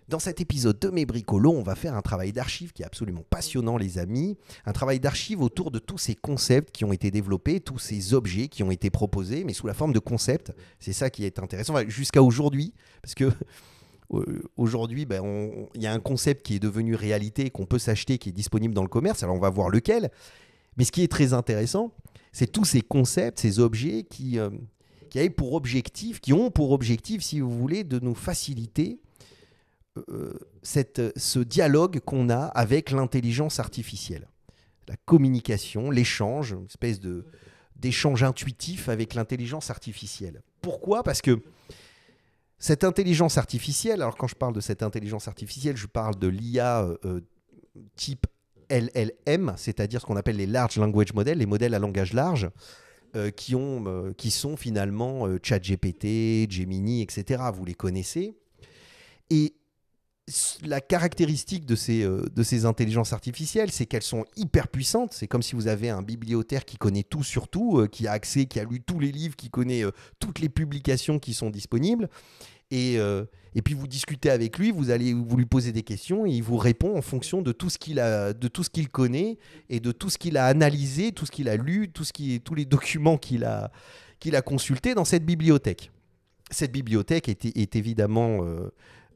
Dans cet épisode de Mes Bricolos, on va faire un travail d'archive qui est absolument passionnant, les amis. Un travail d'archive autour de tous ces concepts qui ont été développés, tous ces objets qui ont été proposés, mais sous la forme de concepts. C'est ça qui est intéressant, jusqu'à aujourd'hui, parce que aujourd'hui, il y a un concept qui est devenu réalité, qu'on peut s'acheter, qui est disponible dans le commerce. Alors, on va voir lequel. Mais ce qui est très intéressant, c'est tous ces concepts, ces objets qui ont pour objectif, si vous voulez, de nous faciliter ce dialogue qu'on a avec l'intelligence artificielle. La communication, l'échange, une espèce d'échange intuitif avec l'intelligence artificielle. Pourquoi ? Parce que cette intelligence artificielle, alors quand je parle de cette intelligence artificielle, je parle de l'IA type LLM, c'est-à-dire ce qu'on appelle les Large Language Models, les modèles à langage large, qui sont finalement ChatGPT, Gemini, etc. Vous les connaissez. Et la caractéristique de ces intelligences artificielles, c'est qu'elles sont hyper puissantes. C'est comme si vous avez un bibliothécaire qui connaît tout sur tout, qui a accès, qui a lu tous les livres, qui connaît toutes les publications qui sont disponibles. Et puis vous discutez avec lui, vous lui posez des questions et il vous répond en fonction de tout ce qu'il connaît et de tout ce qu'il a analysé, tout ce qu'il a lu, tous les documents qu'il a consultés dans cette bibliothèque. Cette bibliothèque est évidemment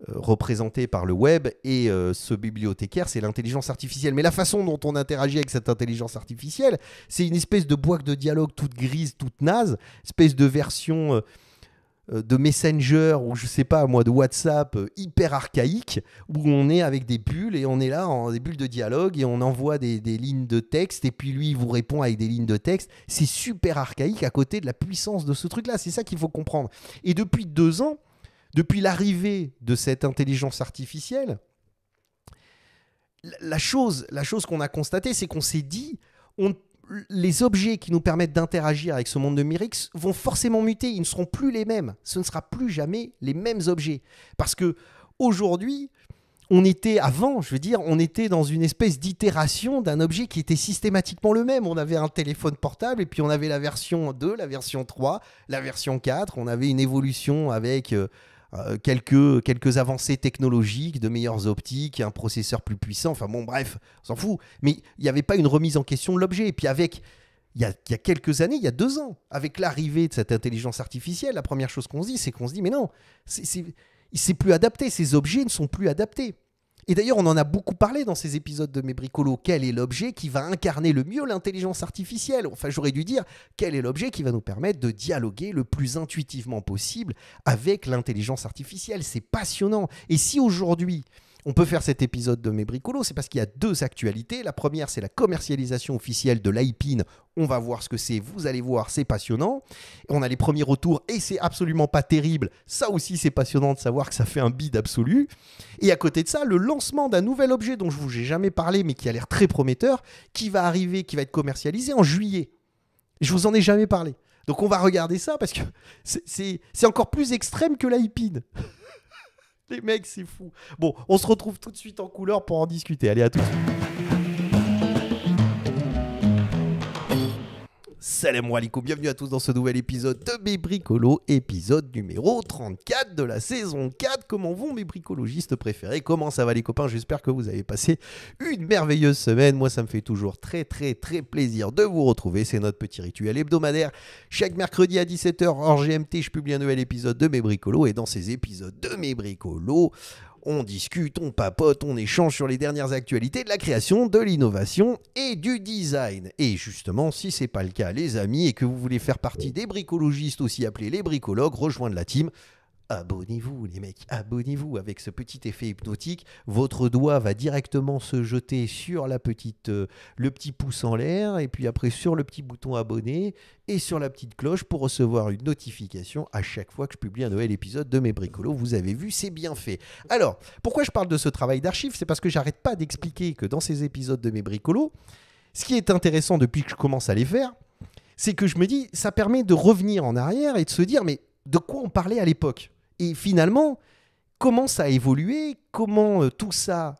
représentée par le web et ce bibliothécaire, c'est l'intelligence artificielle. Mais la façon dont on interagit avec cette intelligence artificielle, c'est une espèce de boîte de dialogue toute grise, toute naze, espèce de version de Messenger ou je sais pas moi de WhatsApp hyper archaïque où on est avec des bulles et on est là des bulles de dialogue et on envoie des lignes de texte et puis lui il vous répond avec des lignes de texte. C'est super archaïque à côté de la puissance de ce truc-là. C'est ça qu'il faut comprendre. Et depuis 2 ans, depuis l'arrivée de cette intelligence artificielle, la chose qu'on a constatée, c'est qu'on s'est dit les objets qui nous permettent d'interagir avec ce monde numérique vont forcément muter, ils ne seront plus les mêmes. Ce ne sera plus jamais les mêmes objets. Parce que aujourd'hui, on était dans une espèce d'itération d'un objet qui était systématiquement le même. On avait un téléphone portable et puis on avait la version 2, la version 3, la version 4. On avait une évolution avec quelques avancées technologiques, de meilleures optiques, un processeur plus puissant, enfin bon bref, on s'en fout. Mais il n'y avait pas une remise en question de l'objet. Et puis il y a quelques années, il y a 2 ans, avec l'arrivée de cette intelligence artificielle, la première chose qu'on se dit, c'est qu'on se dit mais non, c'est plus adapté, ces objets ne sont plus adaptés. Et d'ailleurs, on en a beaucoup parlé dans ces épisodes de Mes Bricolos. Quel est l'objet qui va incarner le mieux l'intelligence artificielle ? Enfin, j'aurais dû dire, quel est l'objet qui va nous permettre de dialoguer le plus intuitivement possible avec l'intelligence artificielle ? C'est passionnant. Et si aujourd'hui, on peut faire cet épisode de Mes Bricolos, c'est parce qu'il y a 2 actualités. La première, c'est la commercialisation officielle de l'iPin. On va voir ce que c'est, vous allez voir, c'est passionnant. On a les premiers retours et c'est absolument pas terrible. Ça aussi, c'est passionnant de savoir que ça fait un bide absolu. Et à côté de ça, le lancement d'un nouvel objet dont je vous ai jamais parlé, mais qui a l'air très prometteur, qui va arriver, qui va être commercialisé en juillet. Je vous en ai jamais parlé. Donc on va regarder ça parce que c'est encore plus extrême que l'iPin. Les mecs, c'est fou. Bon, on se retrouve tout de suite en couleur pour en discuter. Allez, à tout de suite. Salam alaikum, bienvenue à tous dans ce nouvel épisode de Mes Bricolos, épisode numéro 34 de la saison 4. Comment vont mes bricologistes préférés ? Comment ça va les copains ? J'espère que vous avez passé une merveilleuse semaine. Moi, ça me fait toujours très très très plaisir de vous retrouver. C'est notre petit rituel hebdomadaire. Chaque mercredi à 17h hors GMT, je publie un nouvel épisode de Mes Bricolos. Et dans ces épisodes de Mes Bricolos, on discute, on papote, on échange sur les dernières actualités de la création, de l'innovation et du design. Et justement, si ce n'est pas le cas, les amis, et que vous voulez faire partie des bricologistes, aussi appelés les bricologues, rejoindre la team, abonnez-vous les mecs, abonnez-vous. Avec ce petit effet hypnotique, votre doigt va directement se jeter sur le petit pouce en l'air et puis après sur le petit bouton abonner et sur la petite cloche pour recevoir une notification à chaque fois que je publie un nouvel épisode de Mes Bricolos. Vous avez vu, c'est bien fait. Alors, pourquoi je parle de ce travail d'archive ? C'est parce que j'arrête pas d'expliquer que dans ces épisodes de Mes Bricolos, ce qui est intéressant depuis que je commence à les faire, c'est que je me dis, ça permet de revenir en arrière et de se dire, mais de quoi on parlait à l'époque ? Et finalement, comment ça a évolué, comment tout ça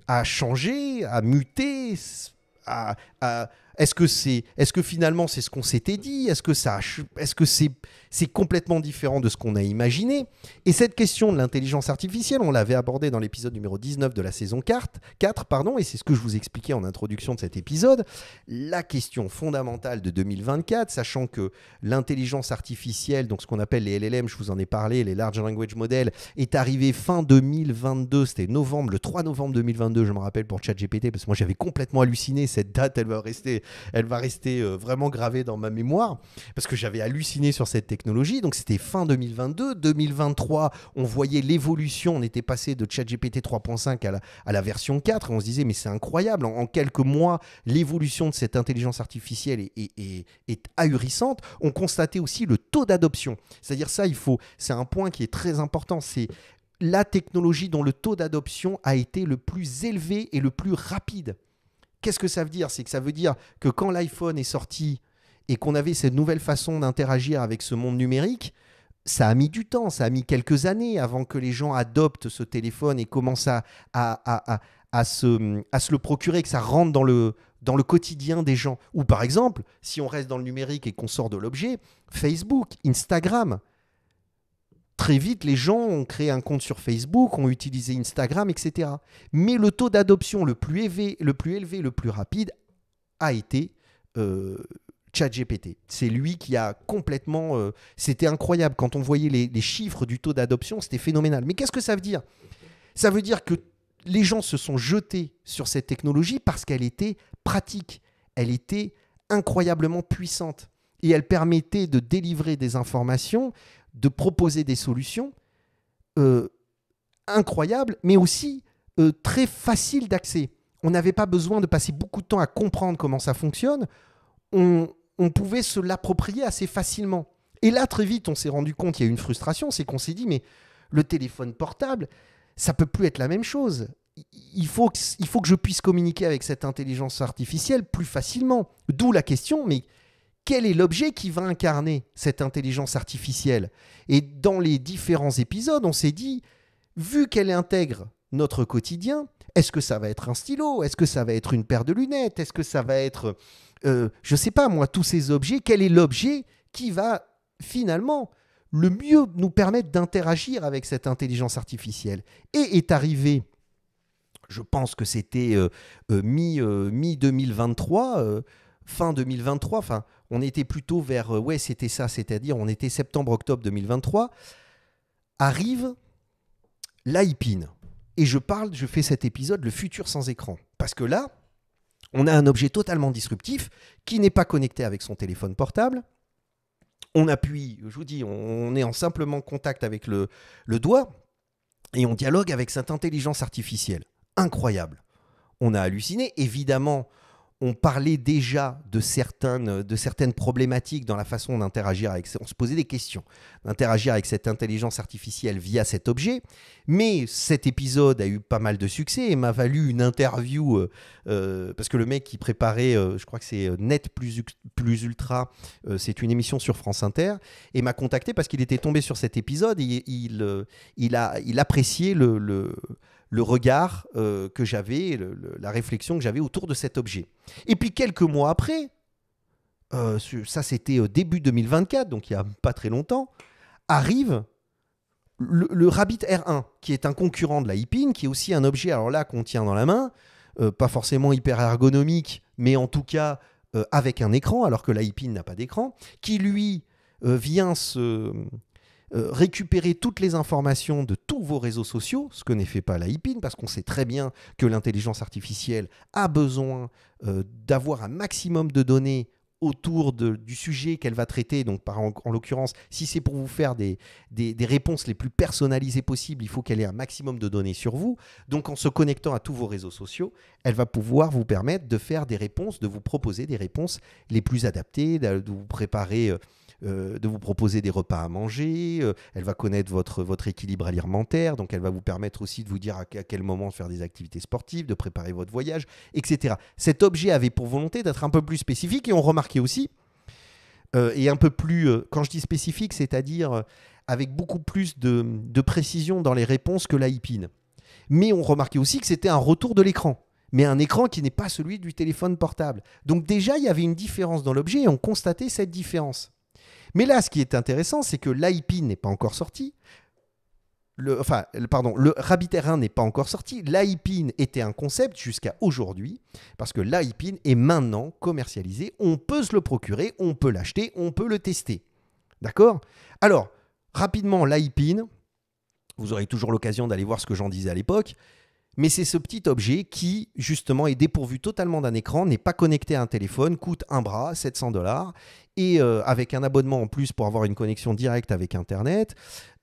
a changé, a muté, Est-ce que finalement c'est ce qu'on s'était dit? Est-ce que c'est complètement différent de ce qu'on a imaginé? Et cette question de l'intelligence artificielle, on l'avait abordée dans l'épisode numéro 19 de la saison 4, et c'est ce que je vous expliquais en introduction de cet épisode. La question fondamentale de 2024, sachant que l'intelligence artificielle, donc ce qu'on appelle les LLM, je vous en ai parlé, les Large Language Models, est arrivée fin 2022, c'était le 3 novembre 2022, je me rappelle, pour ChatGPT, parce que moi j'avais complètement halluciné, cette date, elle va rester vraiment gravée dans ma mémoire, parce que j'avais halluciné sur cette technologie. Donc c'était fin 2022. 2023, on voyait l'évolution, on était passé de ChatGPT 3.5 à la version 4, et on se disait mais c'est incroyable, en quelques mois, l'évolution de cette intelligence artificielle est ahurissante. On constatait aussi le taux d'adoption, c'est-à-dire c'est un point qui est très important, c'est la technologie dont le taux d'adoption a été le plus élevé et le plus rapide. Qu'est-ce que ça veut dire? C'est que ça veut dire que quand l'iPhone est sorti et qu'on avait cette nouvelle façon d'interagir avec ce monde numérique, ça a mis du temps, ça a mis quelques années avant que les gens adoptent ce téléphone et commencent à se le procurer, que ça rentre dans le quotidien des gens. Ou par exemple, si on reste dans le numérique et qu'on sort de l'objet, Facebook, Instagram. Très vite, les gens ont créé un compte sur Facebook, ont utilisé Instagram, etc. Mais le taux d'adoption le plus élevé, le plus rapide, a été ChatGPT. C'est lui qui a complètement... c'était incroyable. Quand on voyait les chiffres du taux d'adoption, c'était phénoménal. Mais qu'est-ce que ça veut dire? Ça veut dire que les gens se sont jetés sur cette technologie parce qu'elle était pratique. Elle était incroyablement puissante. Et elle permettait de délivrer des informations, de proposer des solutions incroyables, mais aussi très faciles d'accès. On n'avait pas besoin de passer beaucoup de temps à comprendre comment ça fonctionne. On pouvait se l'approprier assez facilement. Et là, très vite, on s'est rendu compte qu'il y a eu une frustration, c'est qu'on s'est dit, mais le téléphone portable, ça ne peut plus être la même chose. Il faut que je puisse communiquer avec cette intelligence artificielle plus facilement. D'où la question, mais quel est l'objet qui va incarner cette intelligence artificielle? Et dans les différents épisodes, on s'est dit, vu qu'elle intègre notre quotidien, est-ce que ça va être un stylo? Est-ce que ça va être une paire de lunettes? Est-ce que ça va être, je ne sais pas moi, tous ces objets? Quel est l'objet qui va finalement le mieux nous permettre d'interagir avec cette intelligence artificielle? Et est arrivé, je pense que c'était mi-2023, fin 2023, enfin, on était plutôt vers, c'était ça, c'est-à-dire on était septembre-octobre 2023, arrive l'iPin. Et je fais cet épisode, le futur sans écran. Parce que là, on a un objet totalement disruptif qui n'est pas connecté avec son téléphone portable. On appuie, je vous dis, on est en simplement contact avec le doigt et on dialogue avec cette intelligence artificielle. Incroyable. On a halluciné, évidemment. On parlait déjà de certaines problématiques dans la façon d'interagir avec... On se posait des questions, d'interagir avec cette intelligence artificielle via cet objet. Mais cet épisode a eu pas mal de succès et m'a valu une interview parce que le mec qui préparait, je crois que c'est Net plus Ultra, c'est une émission sur France Inter, et m'a contacté parce qu'il était tombé sur cet épisode et il appréciait le regard que j'avais, la réflexion que j'avais autour de cet objet. Et puis quelques mois après, ça c'était début 2024, donc il n'y a pas très longtemps, arrive le Rabbit R1, qui est un concurrent de l'iPin, qui est aussi un objet, alors là, qu'on tient dans la main, pas forcément hyper ergonomique, mais en tout cas avec un écran, alors que l'iPin n'a pas d'écran, qui lui vient récupérer toutes les informations de tous vos réseaux sociaux, ce que n'est fait pas l'iPin, parce qu'on sait très bien que l'intelligence artificielle a besoin d'avoir un maximum de données autour du sujet qu'elle va traiter. Donc, en l'occurrence, si c'est pour vous faire des réponses les plus personnalisées possibles, il faut qu'elle ait un maximum de données sur vous. Donc, en se connectant à tous vos réseaux sociaux, elle va pouvoir vous permettre de faire des réponses, de vous proposer des réponses les plus adaptées, de vous préparer... de vous proposer des repas à manger, elle va connaître votre équilibre alimentaire, donc elle va vous permettre aussi de vous dire à quel moment faire des activités sportives, de préparer votre voyage, etc. Cet objet avait pour volonté d'être un peu plus spécifique et on remarquait aussi, et un peu plus, quand je dis spécifique, c'est-à-dire avec beaucoup plus de précision dans les réponses que l'iPin. Mais on remarquait aussi que c'était un retour de l'écran. mais un écran qui n'est pas celui du téléphone portable. Donc déjà, il y avait une différence dans l'objet et on constatait cette différence. Mais là, ce qui est intéressant, c'est que l'IP n'est pas encore sorti. Le Rabbit 1 n'est pas encore sorti. L'iPin était un concept jusqu'à aujourd'hui, parce que l'iPin est maintenant commercialisé. On peut se le procurer, on peut l'acheter, on peut le tester. D'accord ? Alors, rapidement, l'iPin, vous aurez toujours l'occasion d'aller voir ce que j'en disais à l'époque, mais c'est ce petit objet qui, justement, est dépourvu totalement d'un écran, n'est pas connecté à un téléphone, coûte un bras, 700$, et avec un abonnement en plus pour avoir une connexion directe avec Internet,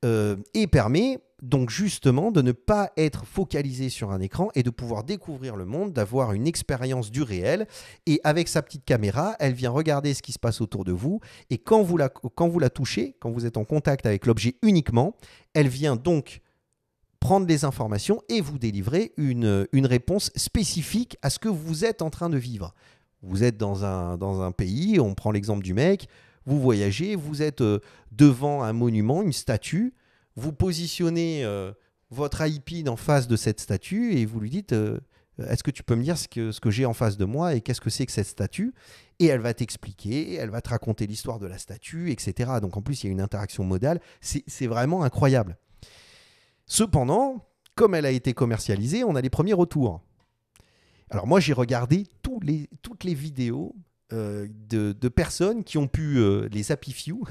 et permet donc justement de ne pas être focalisé sur un écran et de pouvoir découvrir le monde, d'avoir une expérience du réel. Et avec sa petite caméra, elle vient regarder ce qui se passe autour de vous, et quand vous la touchez, quand vous êtes en contact avec l'objet uniquement, elle vient donc prendre les informations et vous délivrer une réponse spécifique à ce que vous êtes en train de vivre. Vous êtes dans un pays, on prend l'exemple du mec, vous voyagez, vous êtes devant un monument, une statue, vous positionnez votre iPin en face de cette statue et vous lui dites est-ce que tu peux me dire ce que j'ai en face de moi et qu'est-ce que c'est que cette statue ? Et elle va t'expliquer, elle va te raconter l'histoire de la statue, etc. Donc en plus, il y a une interaction modale, c'est vraiment incroyable. Cependant, comme elle a été commercialisée, on a les premiers retours. Alors moi, j'ai regardé toutes les vidéos de personnes qui ont pu, les Happy Few,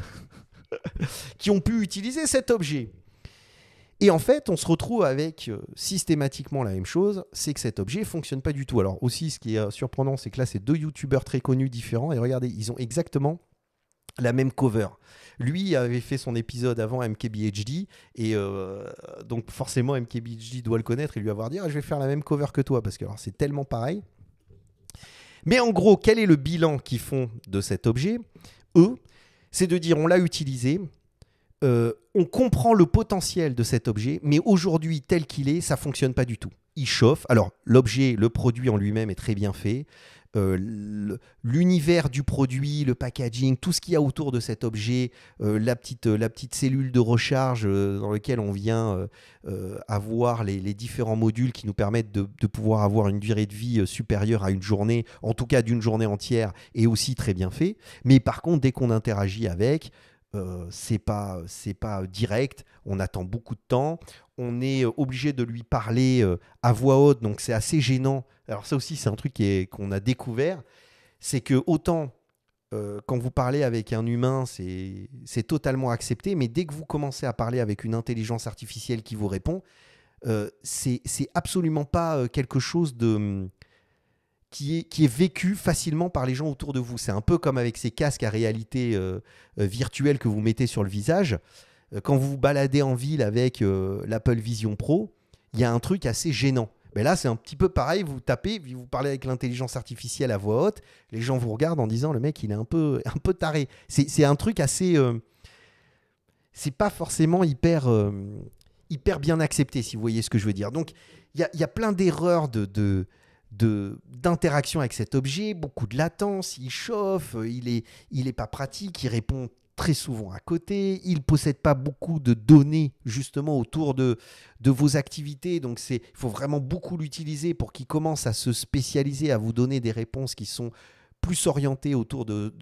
qui ont pu utiliser cet objet. Et en fait, on se retrouve avec systématiquement la même chose, c'est que cet objet ne fonctionne pas du tout. Alors aussi, ce qui est surprenant, c'est que là, c'est deux youtubeurs très connus différents. Et regardez, ils ont exactement la même cover. Lui avait fait son épisode avant MKBHD et donc forcément MKBHD doit le connaître et lui avoir dit je vais faire la même cover que toi parce que alors, c'est tellement pareil. Mais en gros, quel est le bilan qu'ils font de cet objet ? Eux, c'est de dire on l'a utilisé, on comprend le potentiel de cet objet, mais aujourd'hui tel qu'il est, ça fonctionne pas du tout. Il chauffe. Alors l'objet, le produit en lui-même est très bien fait. L'univers du produit, le packaging, tout ce qu'il y a autour de cet objet, la petite cellule de recharge dans laquelle on vient avoir les différents modules qui nous permettent de pouvoir avoir une durée de vie supérieure à une journée, en tout cas d'une journée entière, est aussi très bien fait. Mais par contre, dès qu'on interagit avec, c'est pas direct, on attend beaucoup de temps, on est obligé de lui parler à voix haute, donc c'est assez gênant. Alors ça aussi, c'est un truc qu'on a découvert, c'est que autant quand vous parlez avec un humain, c'est totalement accepté, mais dès que vous commencez à parler avec une intelligence artificielle qui vous répond, c'est absolument pas quelque chose qui est vécu facilement par les gens autour de vous. C'est un peu comme avec ces casques à réalité virtuelle que vous mettez sur le visage. Quand vous vous baladez en ville avec l'Apple Vision Pro, il y a un truc assez gênant. Mais là, c'est un petit peu pareil. Vous tapez, vous parlez avec l'intelligence artificielle à voix haute. Les gens vous regardent en disant le mec, il est un peu taré. C'est un truc assez... c'est pas forcément hyper bien accepté, si vous voyez ce que je veux dire. Donc, il y a plein d'erreurs d'interaction avec cet objet, beaucoup de latence, il chauffe, il est pas pratique, il répond très souvent à côté, il ne possède pas beaucoup de données justement autour de vos activités, donc il faut vraiment beaucoup l'utiliser pour qu'il commence à se spécialiser, à vous donner des réponses qui sont plus orientées autour de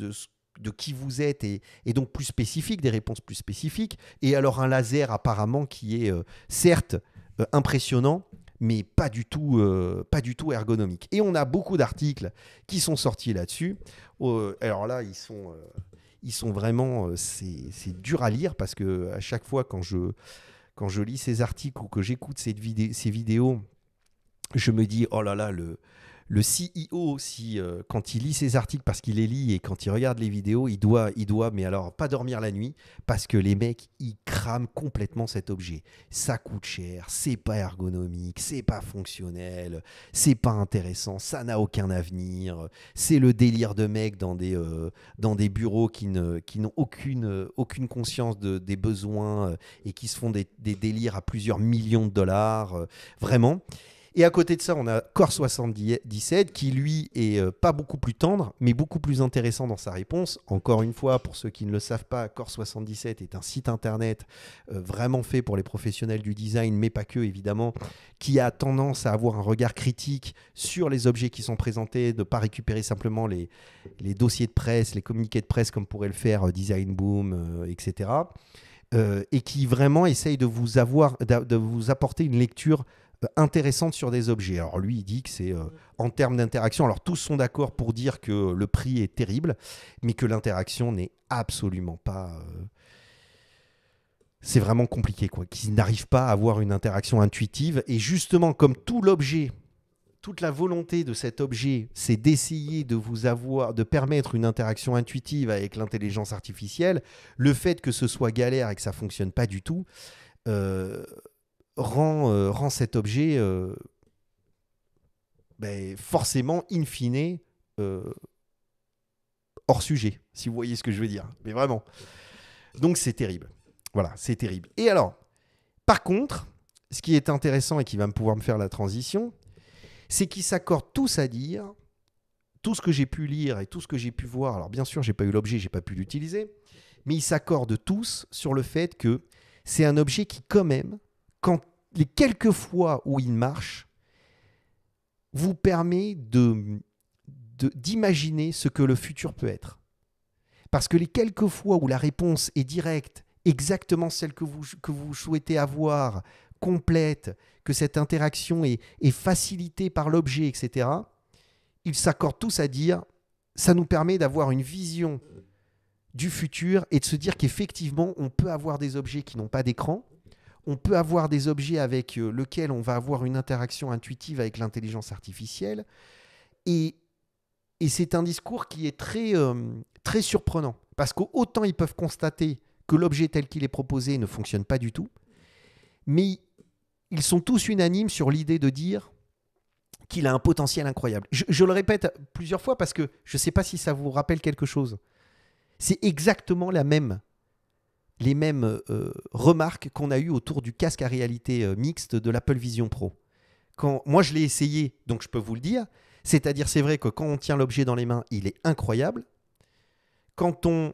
qui vous êtes et donc plus spécifiques, des réponses plus spécifiques. Et alors un laser apparemment qui est certes impressionnant, mais pas du tout ergonomique. Et on a beaucoup d'articles qui sont sortis là-dessus. Alors là, ils sont vraiment... c'est dur à lire parce qu'à chaque fois, quand je lis ces articles ou que j'écoute ces vidéos, je me dis, oh là là, le CEO, quand il lit ses articles, parce qu'il les lit, et quand il regarde les vidéos, il doit, mais alors, pas dormir la nuit, parce que les mecs, ils crament complètement cet objet. Ça coûte cher, c'est pas ergonomique, c'est pas fonctionnel, c'est pas intéressant, ça n'a aucun avenir. C'est le délire de mecs dans des bureaux qui n'ont aucune conscience des besoins et qui se font des délires à plusieurs millions de dollars. Vraiment. Et à côté de ça, on a Core 77 qui, lui, est pas beaucoup plus tendre, mais beaucoup plus intéressant dans sa réponse. Encore une fois, pour ceux qui ne le savent pas, Core 77 est un site internet vraiment fait pour les professionnels du design, mais pas que, évidemment, qui a tendance à avoir un regard critique sur les objets qui sont présentés, de ne pas récupérer simplement les dossiers de presse, les communiqués de presse comme pourrait le faire Design Boom, etc. Et qui vraiment essaye de vous apporter une lecture intéressante sur des objets. Alors lui, il dit que c'est en termes d'interaction, alors tous sont d'accord pour dire que le prix est terrible, mais que l'interaction n'est absolument pas... c'est vraiment compliqué, quoi. Qu'ils n'arrivent pas à avoir une interaction intuitive. Et justement, comme tout l'objet, toute la volonté de cet objet, c'est d'essayer de permettre une interaction intuitive avec l'intelligence artificielle, le fait que ce soit galère et que ça ne fonctionne pas du tout, rend cet objet forcément, in fine, hors sujet, si vous voyez ce que je veux dire. Mais vraiment. Donc c'est terrible. Voilà, c'est terrible. Et alors, par contre, ce qui est intéressant et qui va pouvoir me faire la transition, c'est qu'ils s'accordent tous à dire, tout ce que j'ai pu lire et tout ce que j'ai pu voir, alors bien sûr, je n'ai pas eu l'objet, je n'ai pas pu l'utiliser, mais ils s'accordent tous sur le fait que c'est un objet qui, quand même, quand les quelques fois où il marche, vous permet d'imaginer ce que le futur peut être. Parce que les quelques fois où la réponse est directe, exactement celle que vous souhaitez avoir, complète, que cette interaction est facilitée par l'objet, etc., ils s'accordent tous à dire ça nous permet d'avoir une vision du futur et de se dire qu'effectivement, on peut avoir des objets qui n'ont pas d'écran, on peut avoir des objets avec lesquels on va avoir une interaction intuitive avec l'intelligence artificielle, et c'est un discours qui est très, très surprenant, parce qu'autant ils peuvent constater que l'objet tel qu'il est proposé ne fonctionne pas du tout, mais ils sont tous unanimes sur l'idée de dire qu'il a un potentiel incroyable. Je le répète plusieurs fois parce que je ne sais pas si ça vous rappelle quelque chose. C'est exactement les mêmes remarques qu'on a eues autour du casque à réalité mixte de l'Apple Vision Pro. Moi, je l'ai essayé, donc je peux vous le dire. C'est-à-dire, c'est vrai que quand on tient l'objet dans les mains, il est incroyable. Quand on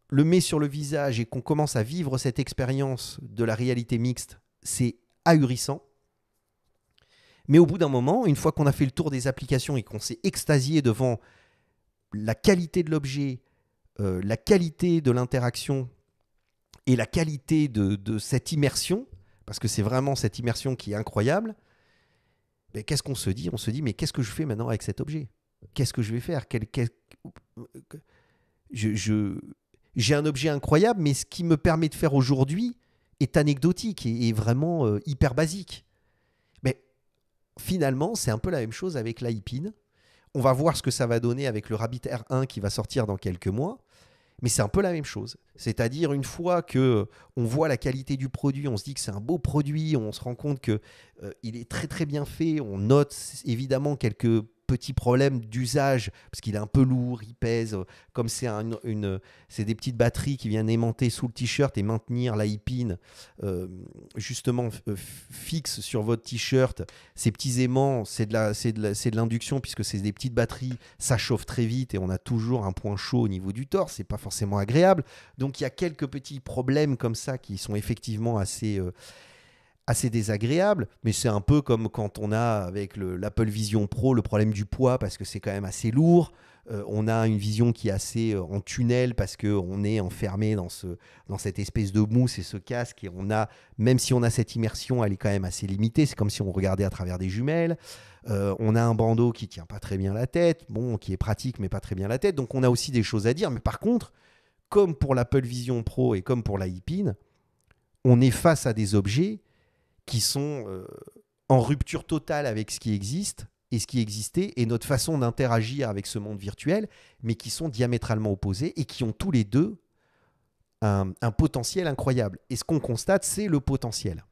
le met sur le visage et qu'on commence à vivre cette expérience de la réalité mixte, c'est ahurissant. Mais au bout d'un moment, une fois qu'on a fait le tour des applications et qu'on s'est extasié devant la qualité de l'objet, la qualité de l'interaction et la qualité de cette immersion, parce que c'est vraiment cette immersion qui est incroyable, mais qu'est-ce qu'on se dit ? On se dit, mais qu'est-ce que je fais maintenant avec cet objet ? Qu'est-ce que je vais faire ? J'ai un objet incroyable, mais ce qui me permet de faire aujourd'hui est anecdotique et vraiment hyper basique. Mais finalement, c'est un peu la même chose avec l'iPin. On va voir ce que ça va donner avec le Rabbit Air 1 qui va sortir dans quelques mois. Mais c'est un peu la même chose. C'est-à-dire, une fois qu'on voit la qualité du produit, on se dit que c'est un beau produit, on se rend compte qu'il est très très bien fait, on note évidemment quelques petits problèmes d'usage, parce qu'il est un peu lourd, il pèse, comme c'est des petites batteries qui viennent aimanter sous le t-shirt et maintenir l'iPin justement fixe sur votre t-shirt. Ces petits aimants, c'est de l'induction, puisque c'est des petites batteries, ça chauffe très vite et on a toujours un point chaud au niveau du torse, c'est pas forcément agréable. Donc il y a quelques petits problèmes comme ça qui sont effectivement assez désagréable, mais c'est un peu comme quand on a avec l'Apple Vision Pro le problème du poids, parce que c'est quand même assez lourd. On a une vision qui est assez en tunnel parce qu'on est enfermé dans cette espèce de mousse et ce casque, et même si on a cette immersion, elle est quand même assez limitée. C'est comme si on regardait à travers des jumelles. On a un bandeau qui ne tient pas très bien la tête, qui est pratique mais pas très bien la tête. Donc on a aussi des choses à dire, mais par contre, comme pour l'Apple Vision Pro et comme pour l'iPin, on est face à des objets qui sont en rupture totale avec ce qui existe et ce qui existait et notre façon d'interagir avec ce monde virtuel, mais qui sont diamétralement opposés et qui ont tous les deux un potentiel incroyable. Et ce qu'on constate, c'est le potentiel.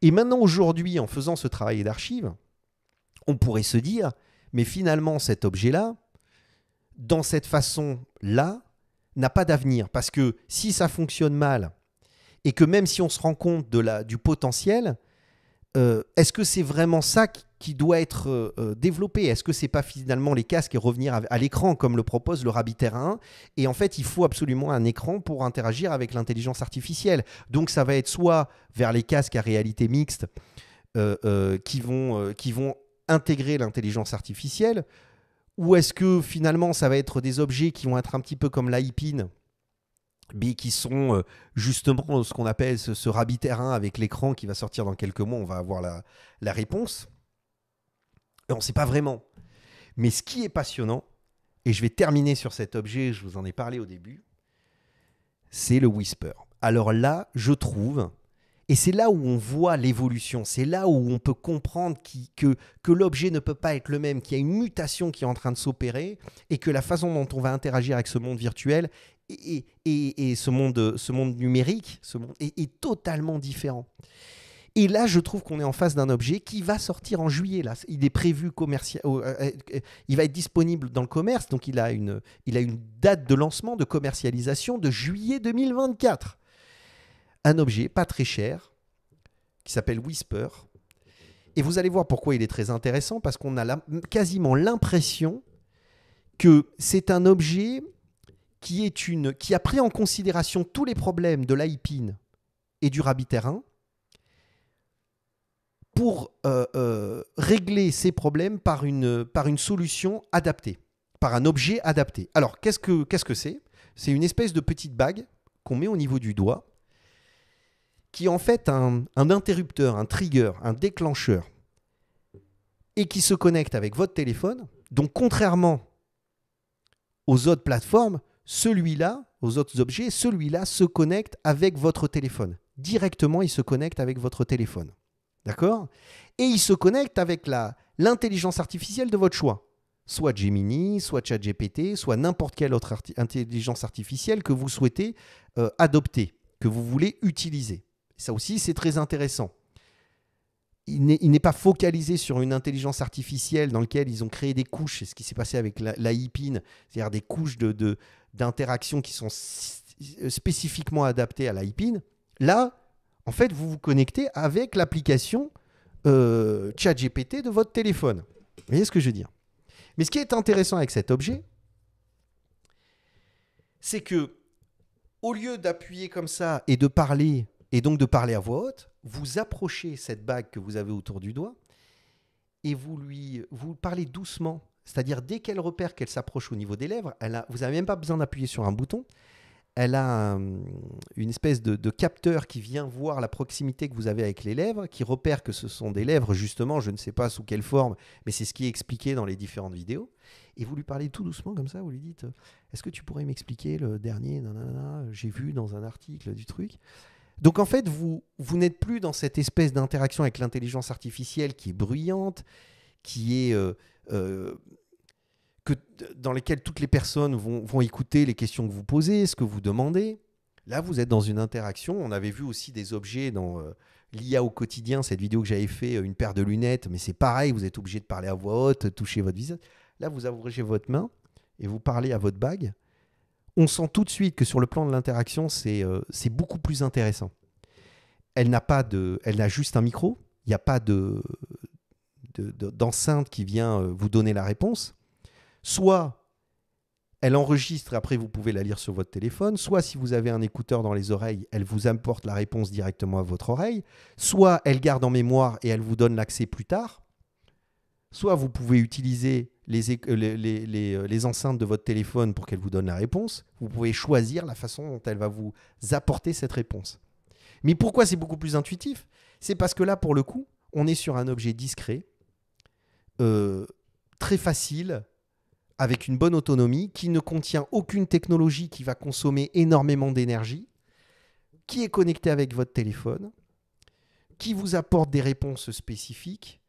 Et maintenant, aujourd'hui, en faisant ce travail d'archive, on pourrait se dire, mais finalement, cet objet-là, dans cette façon-là, n'a pas d'avenir. Parce que si ça fonctionne mal, et que même si on se rend compte du potentiel, est-ce est-ce que c'est vraiment ça qui doit être développé? Est-ce que c'est pas finalement les casques et revenir à l'écran comme le propose le Rabbit R1? Et en fait, il faut absolument un écran pour interagir avec l'intelligence artificielle. Donc ça va être soit vers les casques à réalité mixte qui vont intégrer l'intelligence artificielle, ou est-ce que finalement ça va être des objets qui vont être un petit peu comme l'iPin, mais qui sont justement ce qu'on appelle ce Rabbit R1 avec l'écran qui va sortir dans quelques mois, on va avoir la réponse. On ne sait pas vraiment. Mais ce qui est passionnant, et je vais terminer sur cet objet, je vous en ai parlé au début, c'est le Whisper. Alors là, je trouve, et c'est là où on voit l'évolution, c'est là où on peut comprendre que l'objet ne peut pas être le même, qu'il y a une mutation qui est en train de s'opérer, et que la façon dont on va interagir avec ce monde virtuel et ce monde numérique est totalement différent. Et là, je trouve qu'on est en face d'un objet qui va sortir en juillet. Là. Il est prévu il va être disponible dans le commerce, donc il a une date de lancement, de commercialisation de juillet 2024. Un objet pas très cher qui s'appelle Whisper. Et vous allez voir pourquoi il est très intéressant, parce qu'on a quasiment l'impression que c'est un objet qui a pris en considération tous les problèmes de l'iPin et du Rabbit R1 pour régler ces problèmes par une solution adaptée, par un objet adapté. Alors, qu'est-ce que c'est? C'est une espèce de petite bague qu'on met au niveau du doigt, qui est en fait un interrupteur, un trigger, un déclencheur, et qui se connecte avec votre téléphone. Donc, contrairement aux autres plateformes, aux autres objets, celui-là se connecte avec votre téléphone. Directement, il se connecte avec votre téléphone. D'accord? Et il se connecte avec l'intelligence artificielle de votre choix. Soit Gemini, soit ChatGPT, soit n'importe quelle autre intelligence artificielle que vous souhaitez adopter, que vous voulez utiliser. Ça aussi, c'est très intéressant. Il n'est pas focalisé sur une intelligence artificielle dans laquelle ils ont créé des couches. C'est ce qui s'est passé avec l'iPin, c'est-à-dire des couches d'interaction qui sont spécifiquement adaptées à l'iPin. Là, en fait, vous vous connectez avec l'application ChatGPT de votre téléphone. Vous voyez ce que je veux dire? Mais ce qui est intéressant avec cet objet, c'est que au lieu d'appuyer comme ça et de parler, et donc de parler à voix haute, vous approchez cette bague que vous avez autour du doigt et vous parlez doucement. C'est-à-dire, dès qu'elle repère qu'elle s'approche au niveau des lèvres, vous n'avez même pas besoin d'appuyer sur un bouton. Elle a une espèce de capteur qui vient voir la proximité que vous avez avec les lèvres, qui repère que ce sont des lèvres, justement, je ne sais pas sous quelle forme, mais c'est ce qui est expliqué dans les différentes vidéos. Et vous lui parlez tout doucement comme ça, vous lui dites « Est-ce que tu pourrais m'expliquer le dernier nanana, j'ai vu dans un article du truc ?» Donc en fait, vous n'êtes plus dans cette espèce d'interaction avec l'intelligence artificielle qui est bruyante, qui est... dans lesquelles toutes les personnes vont écouter les questions que vous posez, ce que vous demandez. Là, vous êtes dans une interaction. On avait vu aussi des objets dans l'IA au quotidien, cette vidéo que j'avais fait, une paire de lunettes, mais c'est pareil, vous êtes obligé de parler à voix haute, toucher votre visage. Là, vous abrégez votre main et vous parlez à votre bague. On sent tout de suite que sur le plan de l'interaction, c'est beaucoup plus intéressant. Elle n'a juste un micro, il n'y a pas d'enceinte qui vient vous donner la réponse. Soit elle enregistre et après vous pouvez la lire sur votre téléphone, soit si vous avez un écouteur dans les oreilles, elle vous apporte la réponse directement à votre oreille, soit elle garde en mémoire et elle vous donne l'accès plus tard, soit vous pouvez utiliser les enceintes de votre téléphone pour qu'elle vous donne la réponse. Vous pouvez choisir la façon dont elle va vous apporter cette réponse. Mais pourquoi c'est beaucoup plus intuitif? C'est parce que là, pour le coup, on est sur un objet discret, très facile, avec une bonne autonomie, qui ne contient aucune technologie qui va consommer énormément d'énergie, qui est connecté avec votre téléphone, qui vous apporte des réponses spécifiques.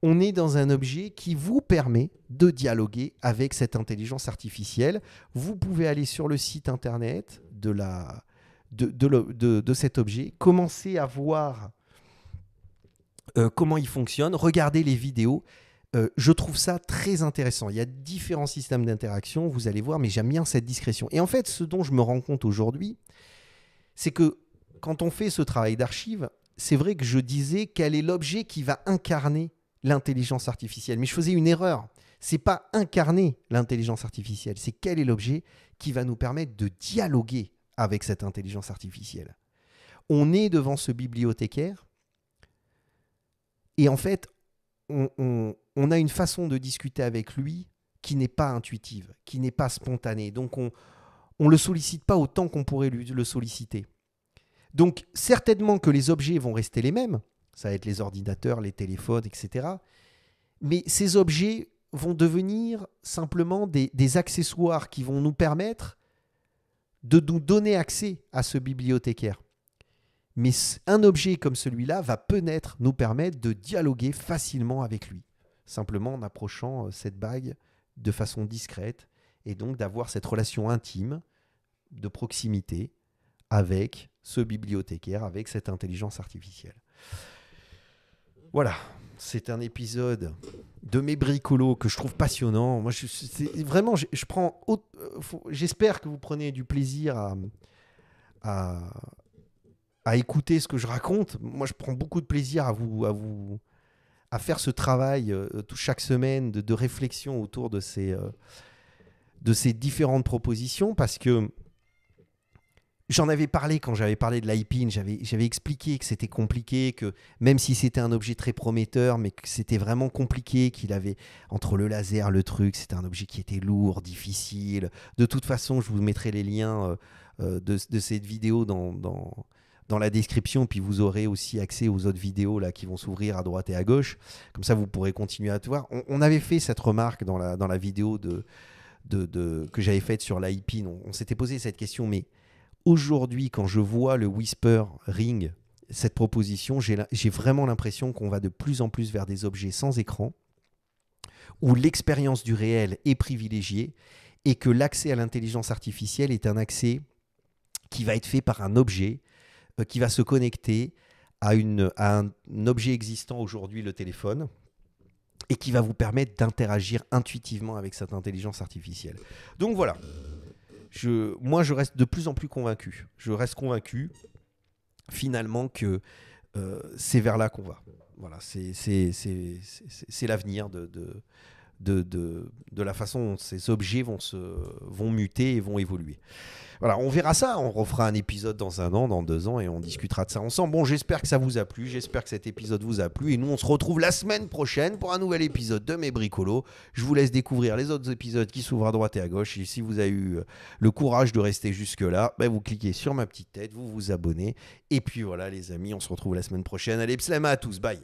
On est dans un objet qui vous permet de dialoguer avec cette intelligence artificielle. Vous pouvez aller sur le site internet de cet objet, commencer à voir comment il fonctionne, regarder les vidéos. Je trouve ça très intéressant. Il y a différents systèmes d'interaction, vous allez voir, mais j'aime bien cette discrétion. Et en fait, ce dont je me rends compte aujourd'hui, c'est que quand on fait ce travail d'archive, c'est vrai que je disais quel est l'objet qui va incarner l'intelligence artificielle. Mais je faisais une erreur. C'est pas incarner l'intelligence artificielle, c'est quel est l'objet qui va nous permettre de dialoguer avec cette intelligence artificielle. On est devant ce bibliothécaire et en fait, on a une façon de discuter avec lui qui n'est pas intuitive, qui n'est pas spontanée. Donc, on ne le sollicite pas autant qu'on pourrait le solliciter. Donc, certainement que les objets vont rester les mêmes. Ça va être les ordinateurs, les téléphones, etc. Mais ces objets vont devenir simplement des accessoires qui vont nous permettre de nous donner accès à ce bibliothécaire. Mais un objet comme celui-là va peut-être nous permettre de dialoguer facilement avec lui, simplement en approchant cette bague de façon discrète et donc d'avoir cette relation intime de proximité avec ce bibliothécaire, avec cette intelligence artificielle. Voilà, c'est un épisode de mes bricolos que je trouve passionnant. Moi, vraiment, j'espère que vous prenez du plaisir à écouter ce que je raconte. Moi, je prends beaucoup de plaisir à faire ce travail chaque semaine de réflexion autour de ces différentes propositions, parce que j'en avais parlé quand j'avais parlé de l'iPin, j'avais expliqué que c'était compliqué, que même si c'était un objet très prometteur, mais que c'était vraiment compliqué, qu'il avait, entre le laser, le truc, c'était un objet qui était lourd, difficile. De toute façon, je vous mettrai les liens de cette vidéo dans la description, puis vous aurez aussi accès aux autres vidéos là, qui vont s'ouvrir à droite et à gauche. Comme ça, vous pourrez continuer à te voir. On avait fait cette remarque dans la vidéo que j'avais faite sur l'iPin. On s'était posé cette question, mais aujourd'hui, quand je vois le Whisper Ring, cette proposition, j'ai vraiment l'impression qu'on va de plus en plus vers des objets sans écran, où l'expérience du réel est privilégiée et que l'accès à l'intelligence artificielle est un accès qui va être fait par un objet qui va se connecter à un objet existant aujourd'hui, le téléphone, et qui va vous permettre d'interagir intuitivement avec cette intelligence artificielle. Donc voilà. Moi, je reste de plus en plus convaincu. Je reste convaincu, finalement, que c'est vers là qu'on va. Voilà, c'est l'avenir de la façon dont ces objets vont muter et vont évoluer. Voilà, on verra ça. On refera un épisode dans 1 an, dans 2 ans, et on discutera de ça ensemble. Bon, j'espère que ça vous a plu. J'espère que cet épisode vous a plu. Et nous, on se retrouve la semaine prochaine pour un nouvel épisode de Mes Bricolos. Je vous laisse découvrir les autres épisodes qui s'ouvrent à droite et à gauche. Et si vous avez eu le courage de rester jusque-là, vous cliquez sur ma petite tête, vous vous abonnez. Et puis voilà, les amis, on se retrouve la semaine prochaine. Allez, pslama à tous. Bye.